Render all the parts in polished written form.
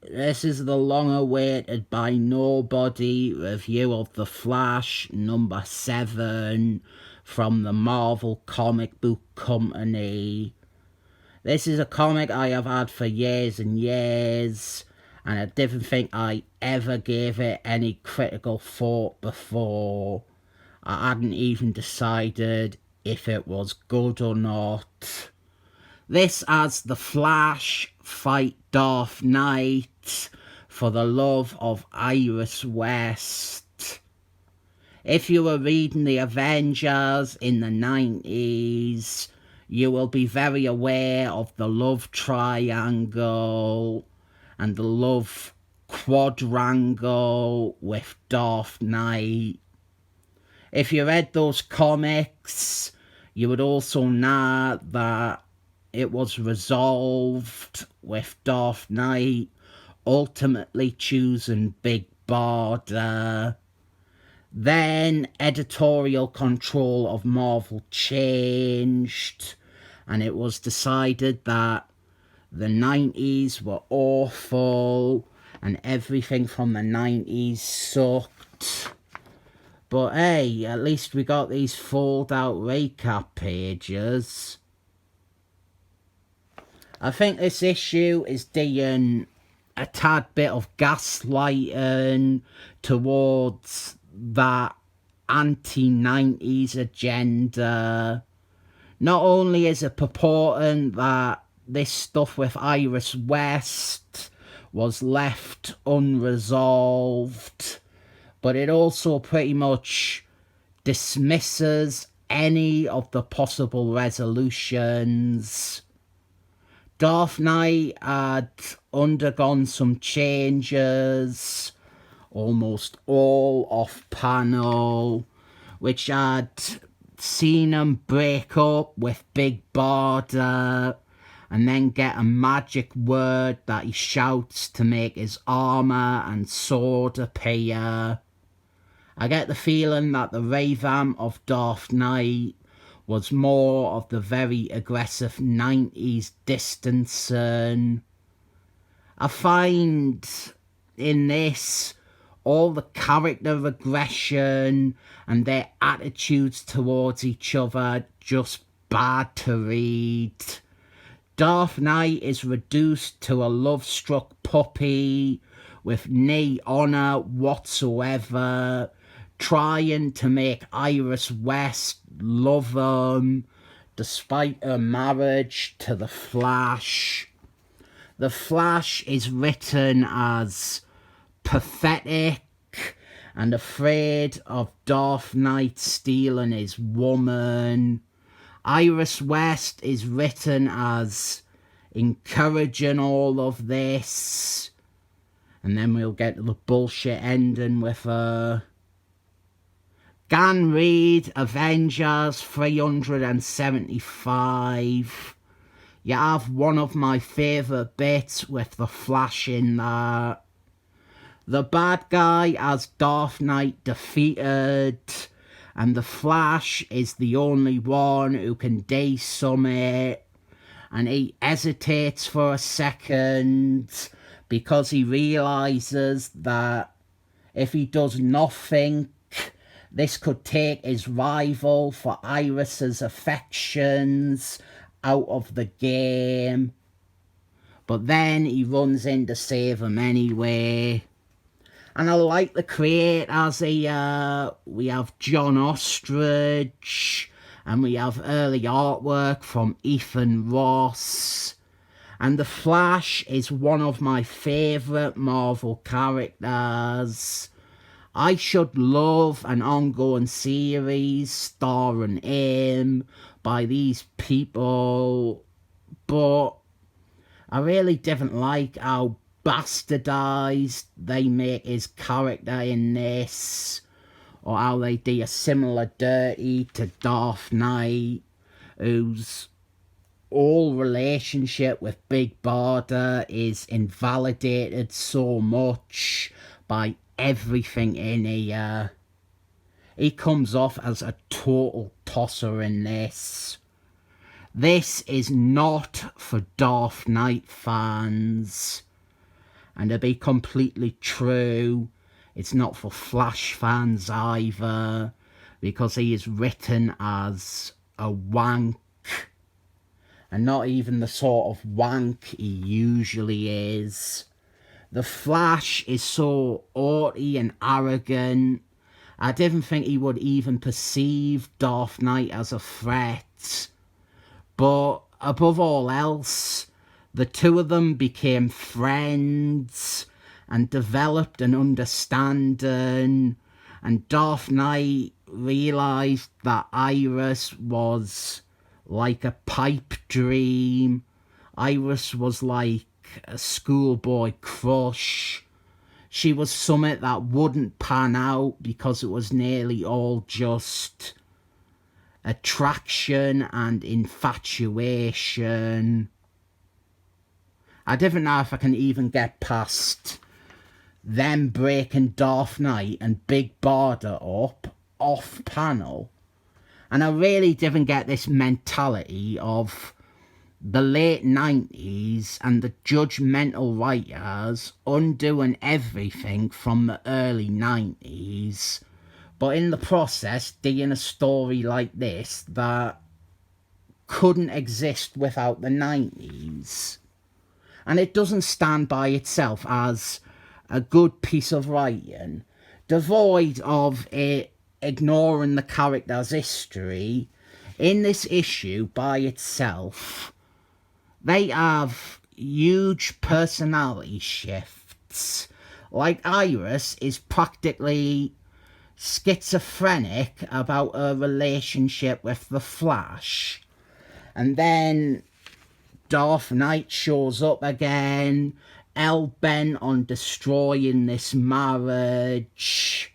This is the long-awaited by nobody review of The Flash number 7 from the Marvel Comic Book Company. This is a comic I have had for years and years, and I didn't think I ever gave it any critical thought before. I hadn't even decided if it was good or not. This as The Flash fight Dark Knight for the love of Iris West. If you were reading the Avengers in the 90s, you will be very aware of the love triangle and the love quadrangle with Dark Knight. If you read those comics, you would also know that it was resolved with Dark Knight ultimately choosing Big Barda. Then editorial control of Marvel changed, and it was decided that the 90s were awful and everything from the 90s sucked. But hey, at least we got these fold out recap pages. I think this issue is doing a tad bit of gaslighting towards that anti-90s agenda. Not only is it purporting that this stuff with Iris West was left unresolved, but it also pretty much dismisses any of the possible resolutions. Dark Knight had undergone some changes, almost all off-panel, which had seen him break up with Big Barda and then get a magic word that he shouts to make his armour and sword appear. I get the feeling that the revamp of Dark Knight was more of the very aggressive 90s distancing. I find in this all the character aggression and their attitudes towards each other just bad to read. Dark Knight is reduced to a love-struck puppy with no honour whatsoever, trying to make Iris West love him despite her marriage to the Flash. The Flash is written as pathetic and afraid of Dark Knight stealing his woman. Iris West is written as encouraging all of this, and then we'll get to the bullshit ending with her. Gan read Avengers 375. You have one of my favourite bits with the Flash in there. The bad guy has Dark Knight defeated, and the Flash is the only one who can do something, and he hesitates for a second because he realises that if he does nothing, this could take his rival for Iris's affections out of the game. But then he runs in to save him anyway. And I like the creators here. We have John Ostrich, and we have early artwork from Ethan Ross. And the Flash is one of my favourite Marvel characters. I should love an ongoing series starring him by these people, but I really didn't like how bastardized they make his character in this, or how they do a similar dirty to Dark Knight, whose whole relationship with Big Barda is invalidated so much by everything in here. He comes off as a total tosser in this. This is not for Dark Knight fans. And to be completely true, it's not for Flash fans either, because he is written as a wank, and not even the sort of wank he usually is. The Flash is so haughty and arrogant, I didn't think he would even perceive Dark Knight as a threat. But above all else, the two of them became friends and developed an understanding, and Dark Knight realised that Iris was like a pipe dream. Iris was like a schoolboy crush. She was something that wouldn't pan out because it was nearly all just attraction and infatuation. I don't know if I can even get past them breaking Dark Knight and Big Barda up off panel. And I really didn't get this mentality of the late 90s and the judgmental writers undoing everything from the early 90s, but in the process doing a story like this that couldn't exist without the 90s. And it doesn't stand by itself as a good piece of writing, devoid of it ignoring the character's history. In this issue by itself, they have huge personality shifts. Like, Iris is practically schizophrenic about her relationship with the Flash. And then Dark Knight shows up again, hell-bent on destroying this marriage.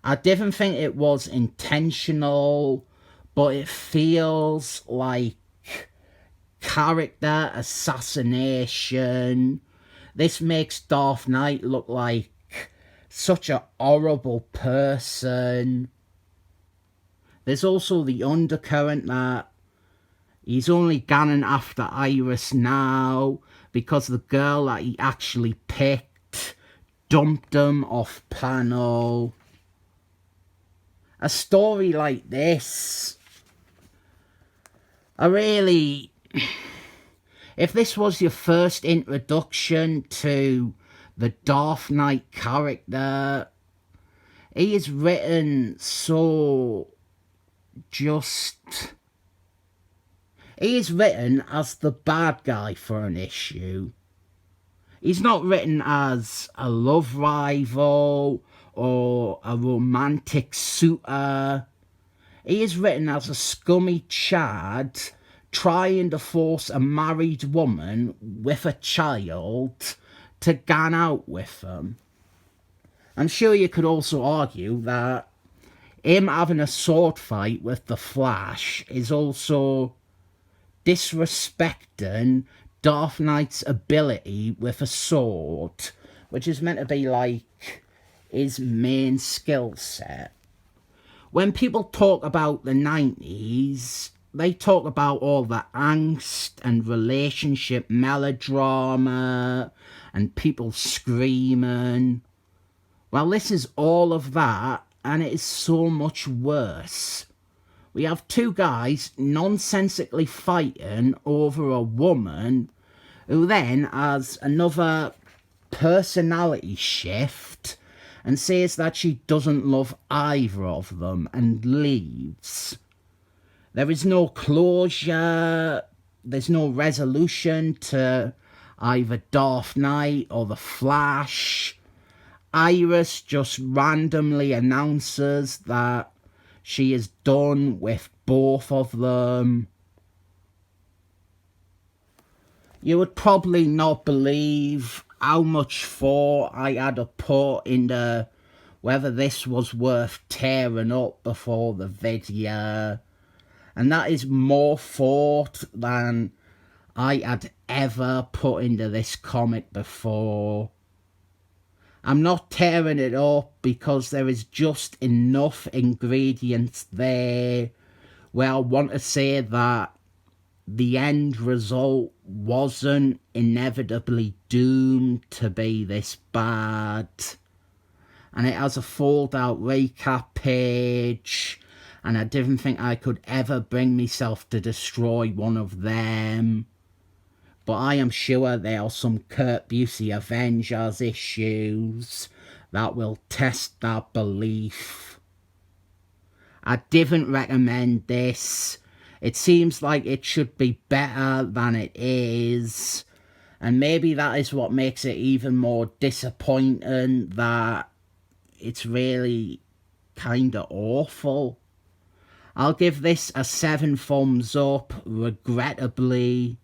I didn't think it was intentional, but it feels like character assassination. This makes Dark Knight look like such a horrible person. There's also the undercurrent that he's only gunning after Iris now because the girl that he actually picked dumped him off panel. A story like this, if this was your first introduction to the Dark Knight character, he is written so just... He is written as the bad guy for an issue. He's not written as a love rival or a romantic suitor. He is written as a scummy Chad trying to force a married woman with a child to gang out with them. I'm sure you could also argue that him having a sword fight with the Flash is also disrespecting Dark Knight's ability with a sword, which is meant to be like his main skill set. When people talk about the 90s, they talk about all the angst and relationship melodrama and people screaming. Well, this is all of that, and it is so much worse. We have two guys nonsensically fighting over a woman who then has another personality shift and says that she doesn't love either of them and leaves. There is no closure, there's no resolution to either Dark Knight or the Flash. Iris just randomly announces that she is done with both of them. You would probably not believe how much thought I had to put into whether this was worth tearing up before the video. And that is more thought than I had ever put into this comic before. I'm not tearing it up because there is just enough ingredients there where I want to say that the end result wasn't inevitably doomed to be this bad. And it has a fold out recap page, and I didn't think I could ever bring myself to destroy one of them. But I am sure there are some Kurt Busey Avengers issues that will test that belief. I didn't recommend this. It seems like it should be better than it is. And maybe that is what makes it even more disappointing, that it's really kinda awful. I'll give this a 7 thumbs up, regrettably.